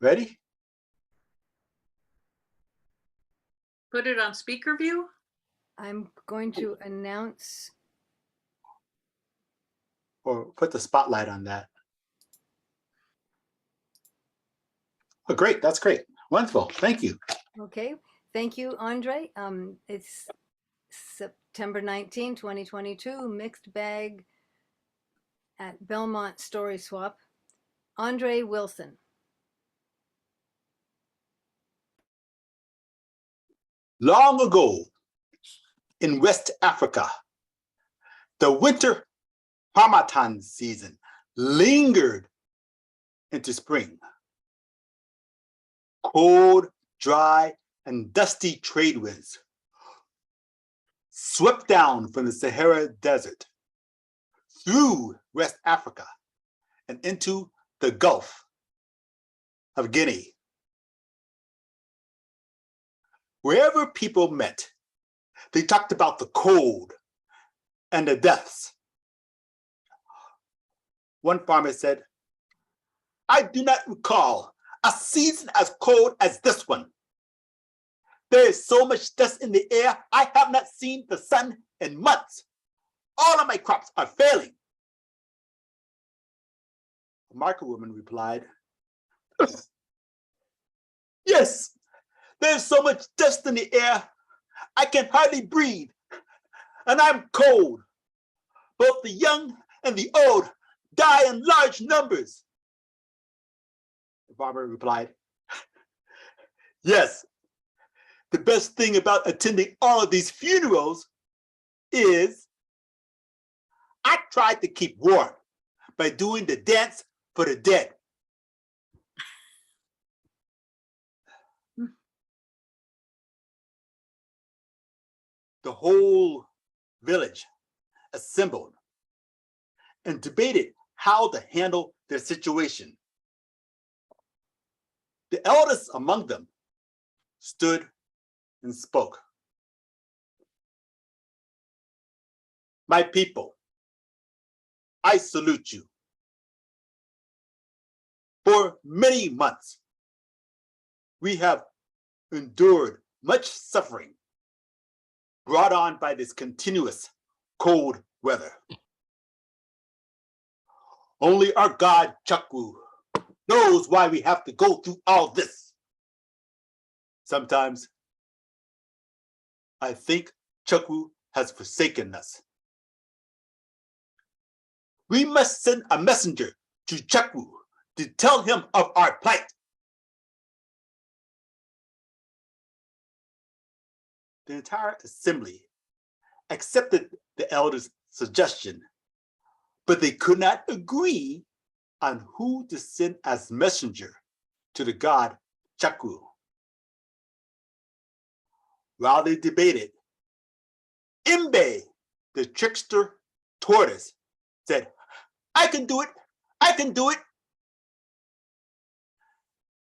Ready? Put it on speaker view. I'm going to announce. Or put the spotlight on that. Oh, great. That's great. Wonderful. Thank you. Okay. Thank you, Andre. It's September 19, 2022, mixed bag at Belmont Story Swap. Andre Wilson. Long ago in West Africa, the winter harmattan season lingered into spring. Cold, dry, and dusty trade winds swept down from the Sahara Desert through West Africa and into the Gulf of Guinea. Wherever people met, they talked about the cold and the deaths. One farmer said, "I do not recall a season as cold as this one. There is so much dust in the air, I have not seen the sun in months. All of my crops are failing." The market woman replied, "Yes, there's so much dust in the air, I can hardly breathe, and I'm cold. Both the young and the old die in large numbers." The farmer replied, "Yes, the best thing about attending all of these funerals is I tried to keep warm by doing the dance for the dead." The whole village assembled and debated how to handle their situation. The eldest among them stood and spoke. "My people, I salute you. For many months, we have endured much suffering brought on by this continuous cold weather. Only our God, Chakwu, knows why we have to go through all this. Sometimes I think Chakwu has forsaken us. We must send a messenger to Chakwu to tell him of our plight." The entire assembly accepted the elders' suggestion, but they could not agree on who to send as messenger to the god Chakwu. While they debated, Imbe, the trickster tortoise, said, "I can do it, I can do it."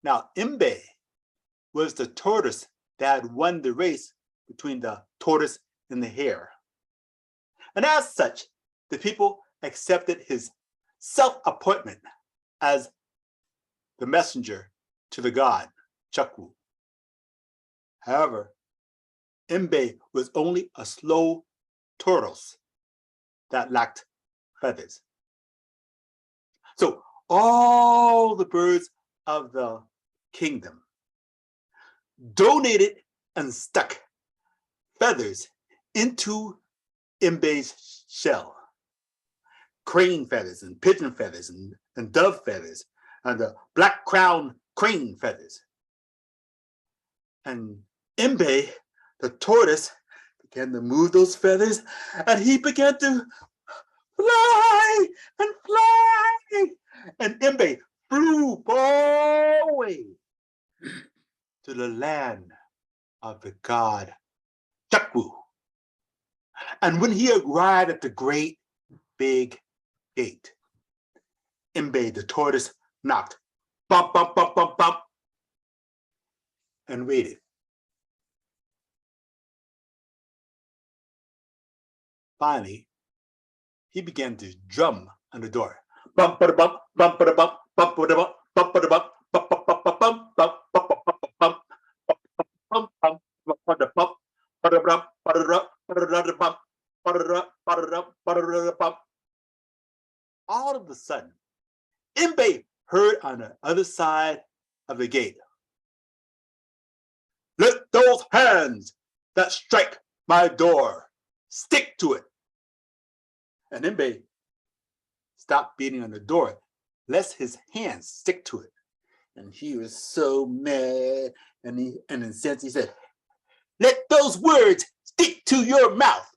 Now, Imbe was the tortoise that had won the race between the tortoise and the hare. And as such, the people accepted his self-appointment as the messenger to the god Chakwu. However, Imbe was only a slow tortoise that lacked feathers. So all the birds of the kingdom donated and stuck feathers into Imbe's shell. Crane feathers and pigeon feathers and dove feathers and the black crown crane feathers. And Imbe, the tortoise, began to move those feathers, and he began to fly and fly. And Imbe flew far away to the land of the god Chakwu. And when he arrived at the great big gate, Imbe, the tortoise, knocked, bump, bump, bump, bump, bump, and waited. Finally, he began to drum on the door. Bump, bump, bump, bump, bump, bump, bump, bump, bump, bump, bump, bump, All of a sudden, Imbe heard on the other side of the gate, "Let those hands that strike my door stick to it." And Imbe stopped beating on the door, lest his hands stick to it. And he was so mad, and incensed, he said, "Let those words stick to your mouth."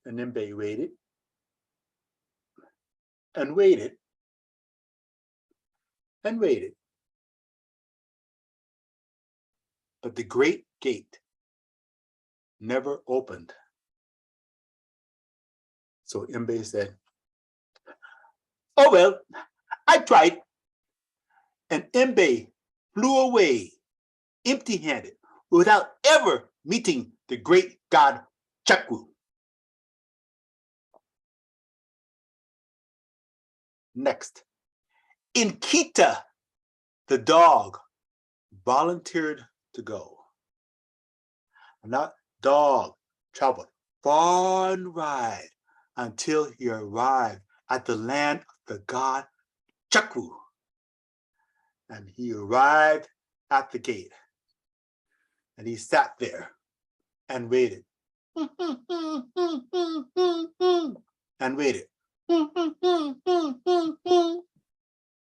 And Imbe waited and waited and waited. But the great gate never opened. So Imbe said, "Oh well, I tried." And Imbe flew away empty-handed without ever meeting the great god Chakwu. Next, Inkita, the dog, volunteered to go. And that dog traveled far and wide until he arrived at the land of the god Chakwu. And he arrived at the gate, and he sat there and waited and waited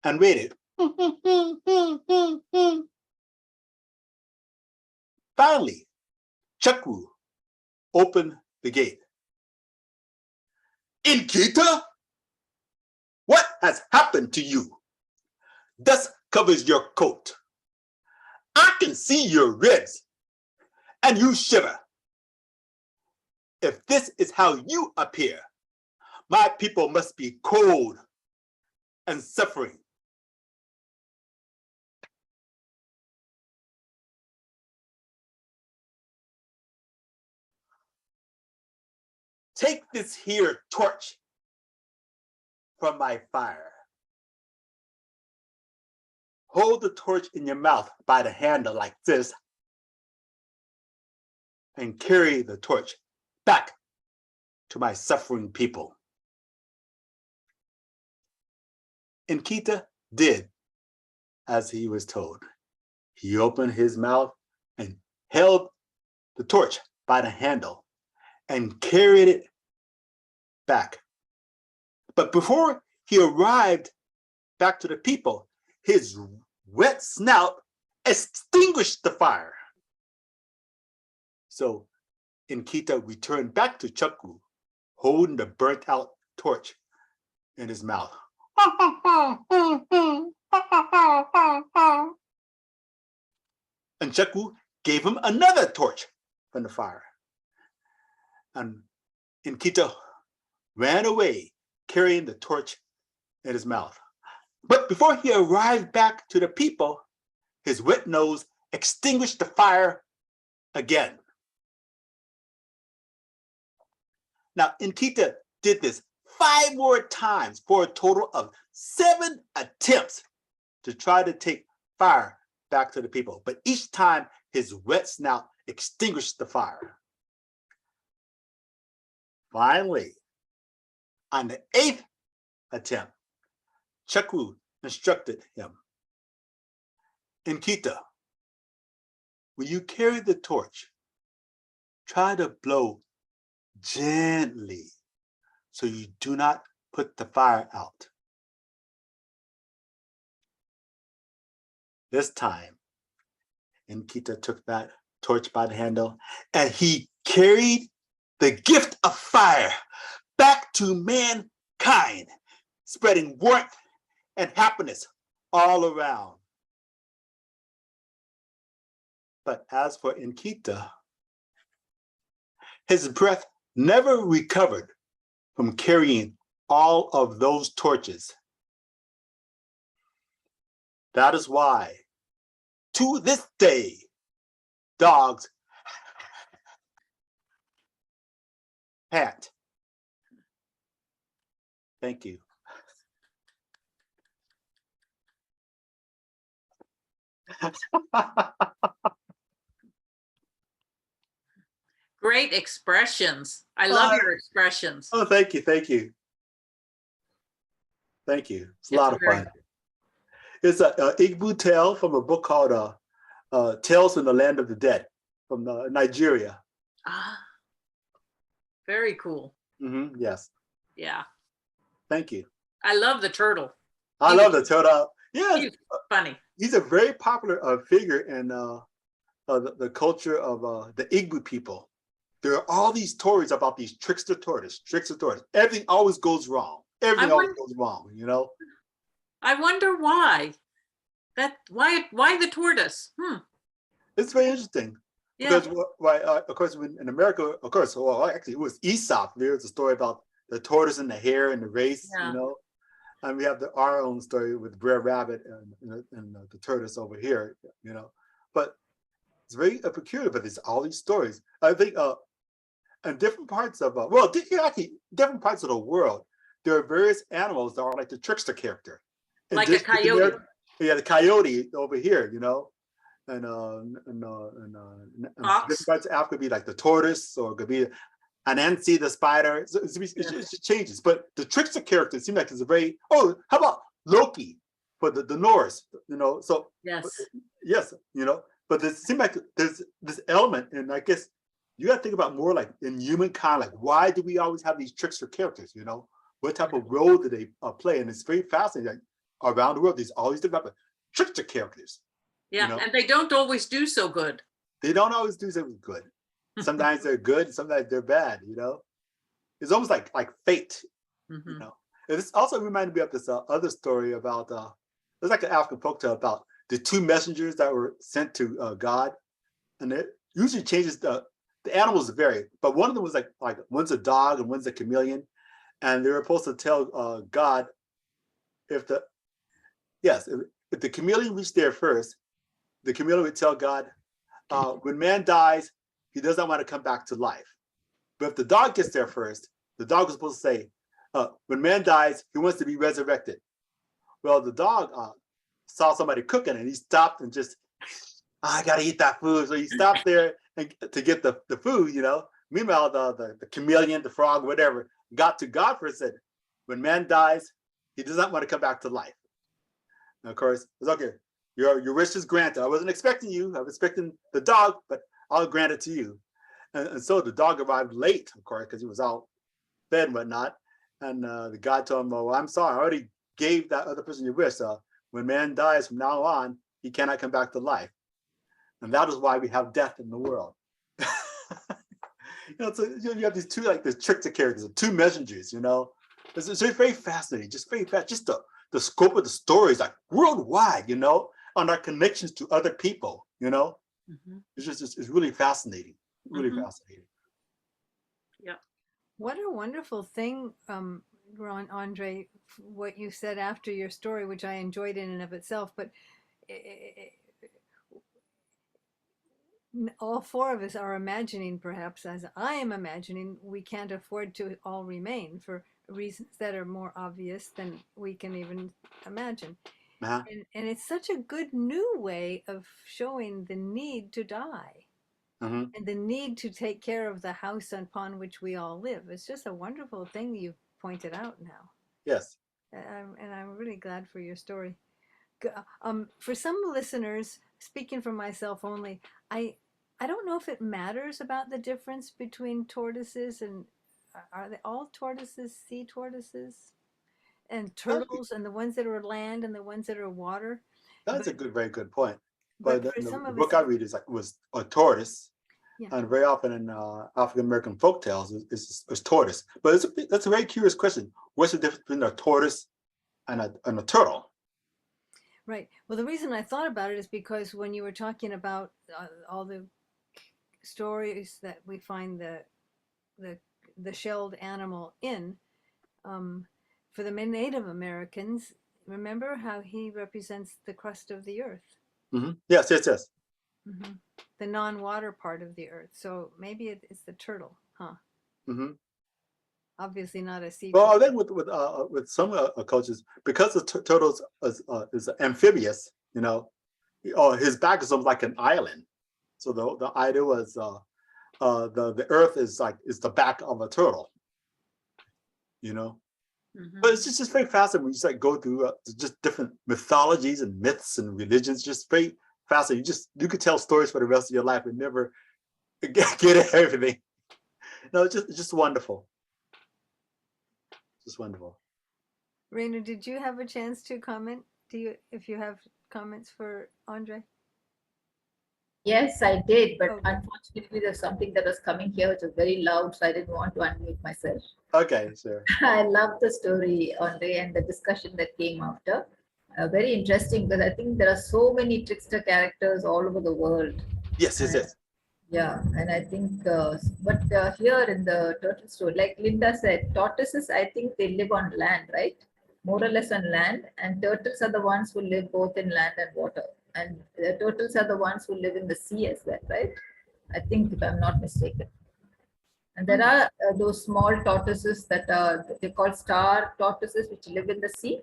and waited. Finally, Chakwu opened the gate. "Inkita, what has happened to you? Dust covers your coat. I can see your ribs, and you shiver. If this is how you appear, my people must be cold and suffering." "Take this here torch from my fire. Hold the torch in your mouth by the handle like this, and carry the torch back to my suffering people." Inkita did as he was told. He opened his mouth and held the torch by the handle and carried it back. But before he arrived back to the people, his wet snout extinguished the fire. So Inkita returned back to Chakwu, holding the burnt out torch in his mouth. And Chakwu gave him another torch from the fire. And Inkita ran away, carrying the torch in his mouth. But before he arrived back to the people, his wet nose extinguished the fire again. Now, Inkita did this 5 more times for a total of 7 attempts to try to take fire back to the people. But each time, his wet snout extinguished the fire. Finally, on the 8th attempt, Chakwu instructed him, "Inkita, when you carry the torch, try to blow gently so you do not put the fire out." This time, Inkita took that torch by the handle and he carried the gift of fire back to mankind, spreading warmth and happiness all around. But as for Inkita, his breath never recovered from carrying all of those torches. That is why, to this day, dogs pant. Thank you. Great expressions. I love your expressions. Oh, thank you, thank you, thank you. It's a It's lot of very, fun. It's a Igbo tale from a book called Tales from the Land of the Dead from Nigeria. ah, very cool. Yes, Yeah. thank you. I love the turtle. I love the turtle. Yes, He's funny. he's a very popular figure in the culture of the Igbo people. There are all these stories about these trickster tortoise, trickster tortoise. Everything always goes wrong. Everything always goes wrong, you know? I wonder why. Why the tortoise? It's very interesting. Yeah. Because, of course, in America, of course, well, actually, it was Aesop. There's a story about the tortoise and the hare and the race, Yeah. you know? And we have our own story with Brer Rabbit and the tortoise over here, you know? But it's very peculiar, but there's all these stories. I think in different parts of, actually, different parts of the world, there are various animals that are like the trickster character. And Like a coyote. Yeah, the coyote over here, you know, and Fox. different parts of Africa could be like the tortoise, or it could be Anansi the spider. So it changes, but the trickster character seems like it's a very. Oh, how about Loki for the Norse? You know, so Yes. yes, you know, but it seems like there's this element, and I guess you got to think about more like in humankind, like why do we always have these trickster characters? You know, what type of role do they play? And it's very fascinating. Like, around the world, there's all these different trickster characters. Yeah, you know? and they don't always do so good. They don't always do something good. Sometimes they're good, sometimes they're bad. You know, it's almost like fate. You know, and this also reminded me of this other story about there's like an African folktale about the two messengers that were sent to God, and it usually changes the animals vary, but one of them was like one's a dog and one's a chameleon, and they were supposed to tell God if if the chameleon reached there first, the chameleon would tell God, when man dies, he does not want to come back to life. But if the dog gets there first, the dog was supposed to say, when man dies, he wants to be resurrected. Well, the dog saw somebody cooking and he stopped and just, I gotta eat that food. So he stopped there to get the food, you know. Meanwhile, the chameleon, the frog, whatever, got to God first and said, when man dies, he does not want to come back to life. And of course, it's okay. Your wish is granted. I wasn't expecting you. I was expecting the dog, but I'll grant it to you. And so the dog arrived late, of course, because he was out fed and whatnot. And the God told him, "Oh, I'm sorry. I already gave that other person your wish. When man dies from now on, he cannot come back to life." And that is why we have death in the world. You know, so you have these two this trickster characters, two messengers. You know, it's very fascinating. Just very fast. Just the scope of the stories, like worldwide. You know, on our connections to other people. You know, it's it's really fascinating. Really fascinating. Yeah. What a wonderful thing, Andre, what you said after your story, which I enjoyed in and of itself, but all four of us are imagining, perhaps as I am imagining, we can't afford to all remain for reasons that are more obvious than we can even imagine. And it's such a good new way of showing the need to die. And the need to take care of the house upon which we all live. It's just a wonderful thing you've pointed out now. Yes. And I'm really glad for your story. For some listeners, speaking for myself only, I don't know if it matters about the difference between tortoises and are they all tortoises sea tortoises and turtles and the ones that are land and the ones that are water. That's a very good point. But But for some the of book us, I read was a tortoise, yeah. and very often in African American folk tales is tortoise. But that's a very curious question. What's the difference between a tortoise and a turtle? Right. Well, the reason I thought about it is because when you were talking about all the stories that we find the shelled animal in, for the Native Americans, remember how he represents the crust of the earth? Yes. The non-water part of the earth. So maybe it's the turtle, huh? Obviously not a sea. Well, I think with some cultures, because the turtles is amphibious, you know, his back is almost like an island. So the idea was the earth is the back of a turtle, you know. Mhm. But it's just very fascinating when you just go through just different mythologies and myths and religions. Just very fascinating. You could tell stories for the rest of your life and never get everything. No, it's just wonderful. Just wonderful. Raina, did you have a chance to comment? If you have comments for Andre? Yes, I did, but Okay. unfortunately, there's something that was coming here which was very loud, so I didn't want to unmute myself. Okay, sure. I love the story, Andre, and the discussion that came after. Very interesting because I think there are so many trickster characters all over the world. Yes, yes, And yes. yeah, and I think, but here in the turtle story, like Linda said, tortoises, I think they live on land, right? More or less on land, and turtles are the ones who live both in land and water. And the turtles are the ones who live in the sea as well, right? I think, if I'm not mistaken. And there are those small tortoises that are they call star tortoises, which live in the sea,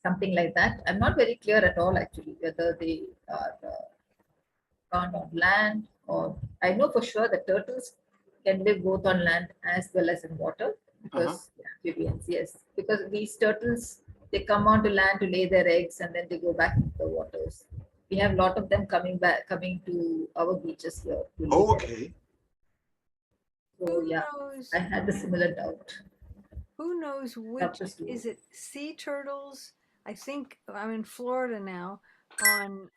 something like that. I'm not very clear at all, actually, whether they are found on land, or I know for sure that turtles can live both on land as well as in water because amphibians, yes, because these turtles, they come onto land to lay their eggs and then they go back into the waters. We have a lot of them coming to our beaches here to lay Oh, their eggs. okay. So Who yeah, knows? I had a similar doubt. Who knows Love which the story. is it? Sea turtles. I think I'm in Florida now,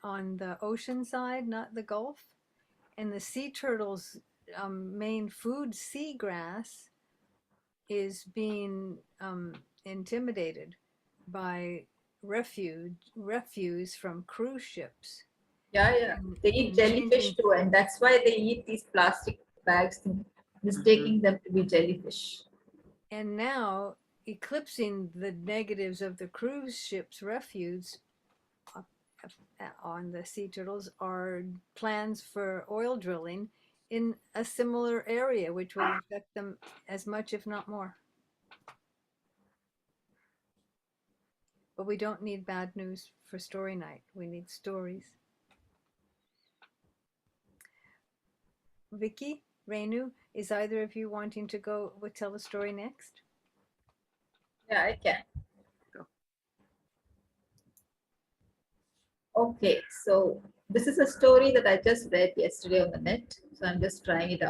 on the ocean side, not the Gulf, and the sea turtles' main food, seagrass, is being intimidated by refuse from cruise ships. Yeah, yeah. They eat And jellyfish changing, too, and that's why they eat these plastic bags, mistaking them to be jellyfish. and now eclipsing the negatives of the cruise ship's refuse on the sea turtles are plans for oil drilling in a similar area, which will affect them as much, if not more. But we don't need bad news for story night. We need stories. Vicky, Renu, is either of you wanting to go tell the story next? Yeah, I can. Go. Okay, so this is a story that I just read yesterday on the net. So I'm just trying it out.